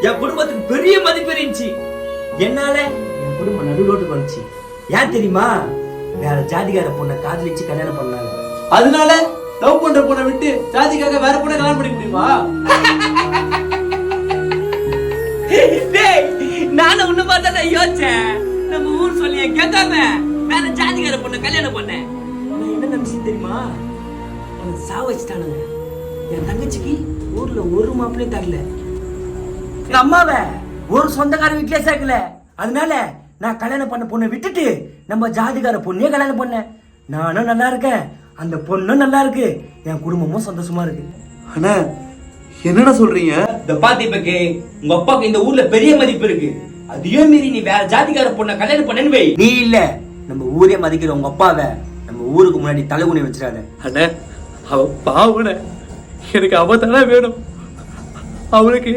என் குடும்பத்துக்கு பெரிய மதிப்பு இருந்துச்சு. என்னால என் குடும்பம் நடுரோட்டுக்கு வந்துச்சு. ஏன் தெரியுமா? வேற ஜாதிகார பொண்ணை காதலிச்சு கல்யாணம் பண்ணாங்க. அதனால லவ் பண்ற பொண்ணை விட்டு ஜாதிக்காக வேற பொண்ணை கல்யாணம் பண்ணிக்க முடியுமா? நானும் உன்ன பார்த்தா யோசிச்சேன். நம்ம ஊர் சொல்லிய கேட்காம வேற ஜாதிகார பொண்ணை கல்யாணம் பண்ணேன். என்ன நினைச்சு தெரியுமா? சாவச்சிட்டானுங்க. என் தங்கச்சிக்கு ஊர்ல ஒரு மாப்பிளையும் தரல. எங்க அம்மாவை ஒரு சொந்தக்கார வீட்லயே சேர்க்கல. அதனால நான் கல்யாணம் பண்ண பொண்ணை விட்டுட்டு நம்ம ஜாதிகார பொண்ணே கல்யாணம் பண்ணேன். நானும் நல்லா இருக்கேன், அந்த பொண்ணும் நல்லா இருக்கு, என் குடும்பமும் சந்தோஷமா இருக்கு. அண்ணா என்னடா சொல்றீங்க? இந்த பாத்திப்பக்கு உங்க அப்பாக்கு இந்த ஊர்ல பெரிய மதிப்பு இருக்கு. அதையும் மீறி நீ வேற ஜாதிகார பொண்ணை கல்யாணம் பண்ணேன்னு வை. நீ இல்ல, நம்ம ஊரே மதிக்கிற உங்க அப்பாவை நம்ம ஊருக்கு முன்னாடி தலைகுனி வச்சிடாத. அண்ணா அவ பாவன, எனக்கு அவ தானே வேணும். அவளுக்கு